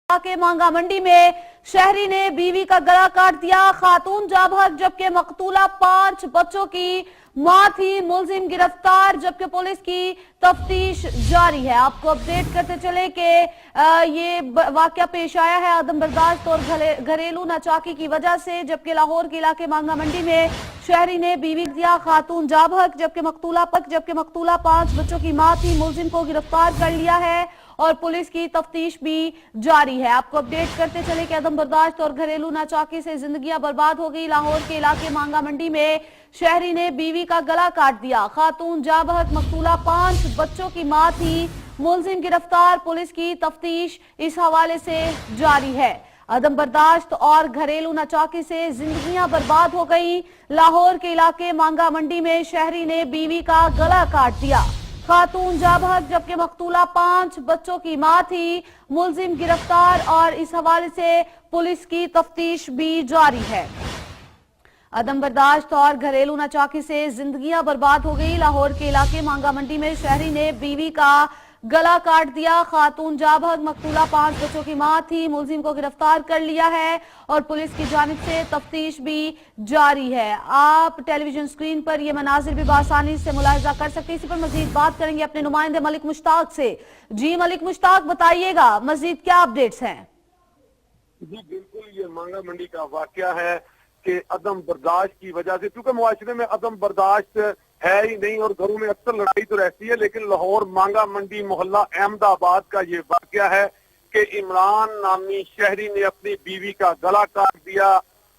के मांगा मंडी में शहरी ने बीवी का गला काट दिया। खातून जाबहक जबकि मकतूला 5 बच्चों की मां थी। मुलजिम गिरफ्तार जबकि पुलिस की तफ्तीश जारी है। आपको अपडेट करते चले कि ये वाकया पेश आया है अदम बर्दाश्त और घरेलू नाचाकी की वजह से, जबकि लाहौर के इलाके मांगा मंडी में शहरी ने बीवी दिया। खातून जाबहक जबकि मकतूला 5 बच्चों की मां थी। मुलजिम को गिरफ्तार कर लिया है और पुलिस की तफ्तीश भी जारी है। आपको अपडेट करते चले कि अदम बर्दाश्त और घरेलू नाचाकी से जिंदगियां बर्बाद हो गई। लाहौर के इलाके मांगा मंडी में शहरी ने बीवी का गला काट दिया। खातून जाबहक मकतूला 5 बच्चों की मां थी। मुलजिम गिरफ्तार, पुलिस की तफ्तीश इस हवाले से जारी है। अदम बर्दाश्त और घरेलू नाचाकी से जिंदगियां बर्बाद हो गई। लाहौर के इलाके मांगा मंडी में शहरी ने बीवी का गला काट दिया। खातून जाबहक जबकि मकतूला 5 बच्चों की मां थी। मुलजिम गिरफ्तार और इस हवाले से पुलिस की तफ्तीश भी जारी है। अदम बर्दाश्त और घरेलू नाचाकी से जिंदगियां बर्बाद हो गई। लाहौर के इलाके मांगा मंडी में शहरी ने बीवी का गला काट दिया। खातून जाबहक मकतूला 5 बच्चों की मां थी। मुलजिम को गिरफ्तार कर लिया है और पुलिस की जानिब से तफ्तीश भी जारी है। आप टेलीविजन स्क्रीन पर ये मनाजिर भी आसानी से मुलाहिजा कर सकते हैं। इसी पर मजीद बात करेंगे अपने नुमाइंदे मलिक मुश्ताक से। जी मलिक मुश्ताक, बताइएगा मजीद क्या अपडेट्स हैं? जी बिल्कुल, ये मांगा मंडी का वाकया है कि अदम बर्दाश्त की वजह से, क्योंकि मुआशरे में अदम बर्दाश्त है ही नहीं और घरों में अक्सर लड़ाई तो रहती है, लेकिन लाहौर मांगा मंडी मोहल्ला अहमदाबाद का ये वाकया है कि इमरान नामी शहरी ने अपनी बीवी का गला काट दिया।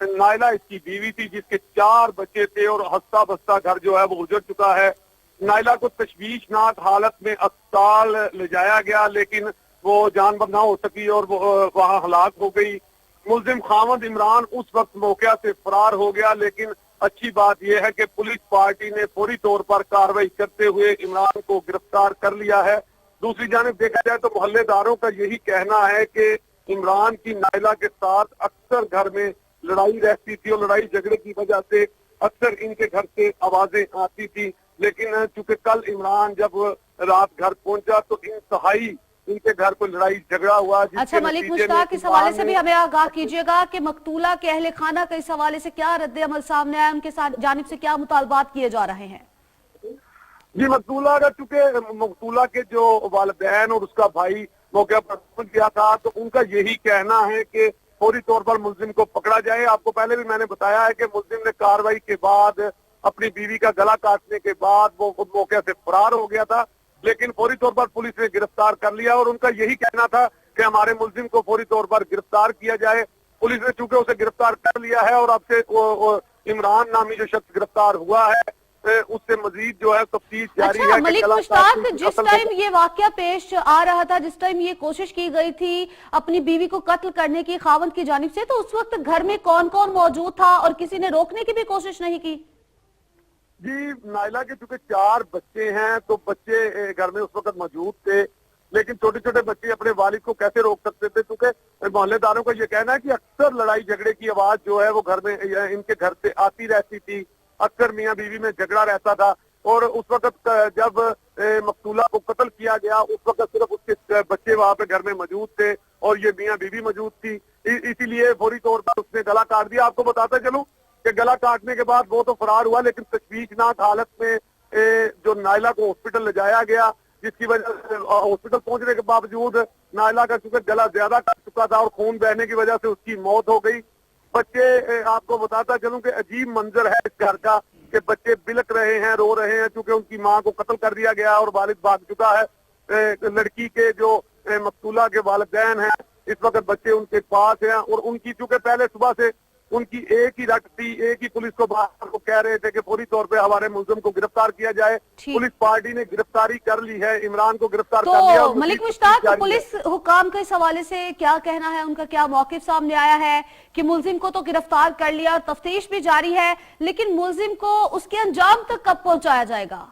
नायला इसकी बीवी थी जिसके 4 बच्चे थे और हंसता बसता घर जो है वो उजड़ चुका है। नायला को तशवीशनाक हालत में अस्पताल ले जाया गया, लेकिन वो जानबर ना हो सकी और वो वहां हलाक हो गई। मुलजिम खामद इमरान उस वक्त मौके से फरार हो गया, लेकिन अच्छी बात यह है कि पुलिस पार्टी ने फौरी तौर पर कार्रवाई करते हुए इमरान को गिरफ्तार कर लिया है। दूसरी जानिब देखा जाए तो मोहल्लेदारों का यही कहना है कि इमरान की नायला के साथ अक्सर घर में लड़ाई रहती थी और लड़ाई झगड़े की वजह से अक्सर इनके घर से आवाजें आती थी, लेकिन चूंकि कल इमरान जब रात घर पहुंचा तो इंतहाई इनके घर को लड़ाई झगड़ा हुआ। अच्छा मलिक मुश्ताक, इस हवाले से भी हमें आगाह कीजिएगा कि मकतूला के अहले खाना का इस हवाले से क्या रद्द अमल सामने आया, उनके साथ जानिब से क्या मुतालबात किए जा रहे हैं? जी मकतूला का, चूंकि मकतूला के जो वालिदैन और उसका भाई मौके पर पहुंच गया था, तो उनका यही कहना है कि फौरी तौर पर मुलजिम को पकड़ा जाए। आपको पहले भी मैंने बताया है कि मुलजिम ने कार्रवाई के बाद अपनी बीवी का गला काटने के बाद वो मौके से फरार हो गया था, लेकिन फौरी तौर पर पुलिस ने गिरफ्तार कर लिया और उनका यही कहना था कि हमारे मुलजिम को फौरी तौर पर गिरफ्तार किया जाए। पुलिस ने चूंकि उसे गिरफ्तार कर लिया है और अब से इमरान नामी जो शख्स गिरफ्तार हुआ है उससे मजीद जो है तफ्तीश जारी है। मलिक मुश्ताक, जिस टाइम ये वाकया पेश आ रहा था, जिस टाइम ये कोशिश की गई थी अपनी बीवी को कत्ल करने की खावंद की जानिब से, तो उस वक्त घर में कौन कौन मौजूद था और किसी ने रोकने की भी कोशिश नहीं की? जी नायला के चूंकि 4 बच्चे हैं तो बच्चे घर में उस वक्त मौजूद थे, लेकिन छोटे छोटे बच्चे अपने वालिद को कैसे रोक सकते थे, क्योंकि मोहल्लेदारों का ये कहना है कि अक्सर लड़ाई झगड़े की आवाज जो है वो घर में इनके घर से आती रहती थी। अक्सर मियाँ बीवी में झगड़ा रहता था और उस वक्त जब मकतूला को कत्ल किया गया उस वक्त सिर्फ उसके बच्चे वहां पे घर में मौजूद थे और ये मियाँ बीवी मौजूद थी, इसीलिए फौरी तौर पर उसने गला काट दिया। आपको बताता चलूं कि गला काटने के बाद वो तो फरार हुआ, लेकिन तशवीशनाक हालत में जो नायला को हॉस्पिटल ले जाया गया, जिसकी वजह से हॉस्पिटल पहुंचने के बावजूद नायला का चूंकि गला ज्यादा कट चुका था और खून बहने की वजह से उसकी मौत हो गई। बच्चे, आपको बताता चलूं कि अजीब मंजर है इस घर का कि बच्चे बिलक रहे हैं, रो रहे हैं, क्योंकि उनकी मां को कत्ल कर दिया गया और वालिद भाग चुका है। लड़की के जो मकतूला के वालिदैन हैं इस वक्त बच्चे उनके पास हैं और उनकी चूंकि पहले सुबह से उनकी एक ही रट थी, एक ही पुलिस को बाहर को कह रहे थे कि फौरी तौर पे हमारे मुलजिम को गिरफ्तार किया जाए। पुलिस पार्टी ने गिरफ्तारी कर ली है, इमरान को गिरफ्तार कर लिया। मलिक मुश्ताक, पुलिस हुकाम के इस हवाले से क्या कहना है, उनका क्या मौकिफ सामने आया है कि मुलजिम को तो गिरफ्तार कर लिया और तफ्तीश भी जारी है, लेकिन मुलजिम को उसके अंजाम तक कब पहुंचाया जाएगा?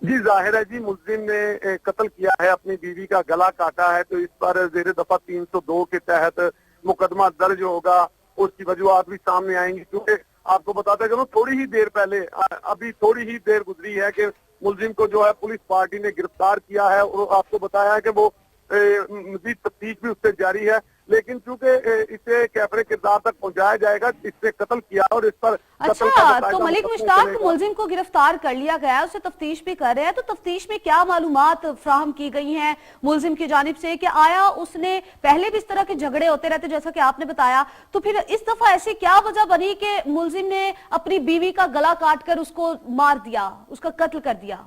जी जाहिर है जी, मुलजिम ने कत्ल किया है, अपनी बीवी का गला काटा है, तो इस पर जेर दफा 302 के तहत मुकदमा दर्ज होगा। उसकी वजूहत भी सामने आएंगी, क्योंकि आपको बताते चलो थोड़ी ही देर पहले, अभी थोड़ी ही देर गुजरी है कि मुलजिम को जो है पुलिस पार्टी ने गिरफ्तार किया है और आपको बताया है कि वो मजीद तफ्तीश भी उससे जारी है, लेकिन चूंकि इसे कैफरे किरदार तक पहुंचाया जाएगा, इसने कत्ल किया और इस पर कत्ल का अच्छा, बकायदा तो मलिक मुकदमा मुश्ताक चलेगा। मुलजिम को गिरफ्तार कर लिया गया है, उसे तफ्तीश भी कर रहे हैं, तो तफ्तीश में क्या मालूमात फ्राहम की गई हैं मुलजिम की जानिब से कि आया उसने पहले भी इस तरह के झगड़े होते रहते जैसा कि आपने बताया, तो फिर इस दफा ऐसी क्या वजह बनी कि मुलजिम ने अपनी बीवी का गला काटकर उसको मार दिया, उसका कत्ल कर दिया?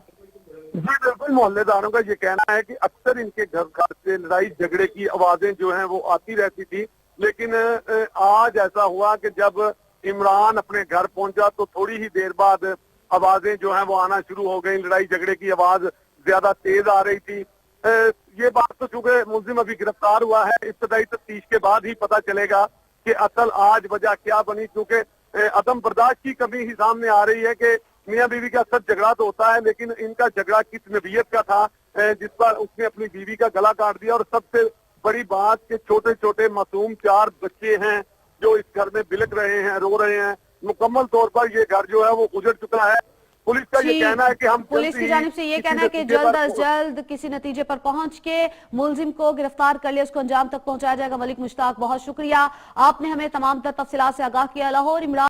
जी बिल्कुल, मोहल्लेदारों का ये कहना है कि अक्सर इनके घर से लड़ाई झगड़े की आवाजें जो हैं वो आती रहती थी, लेकिन आज ऐसा हुआ कि जब इमरान अपने घर पहुंचा तो थोड़ी ही देर बाद आवाजें जो हैं वो आना शुरू हो गई, लड़ाई झगड़े की आवाज ज्यादा तेज आ रही थी। ये बात तो चूंकि मुलजिम अभी गिरफ्तार हुआ है, इब्तदाई तफ्तीश के बाद ही पता चलेगा कि असल आज वजह क्या बनी, क्योंकि अदम बर्दाश्त की कमी ही सामने आ रही है कि मियां बीवी का अक्सर झगड़ा तो होता है, लेकिन इनका झगड़ा किस नवीयत का था जिस पर उसने अपनी बीवी का गला काट दिया। और सबसे बड़ी बात कि छोटे छोटे मासूम 4 बच्चे हैं जो इस घर में बिलक रहे हैं, रो रहे हैं। मुकम्मल तौर पर ये घर जो है वो उजड़ चुका है। पुलिस का ये कहना है कि हम पुलिस की जानिब से ये कहना है कि जल्द अज जल्द किसी नतीजे पर पहुंच के मुलजिम को गिरफ्तार कर लिया, उसको अंजाम तक पहुंचाया जाएगा। मलिक मुश्ताक, बहुत शुक्रिया, आपने हमें तमाम तफसीलात से आगाह किया। लाहौर इमरान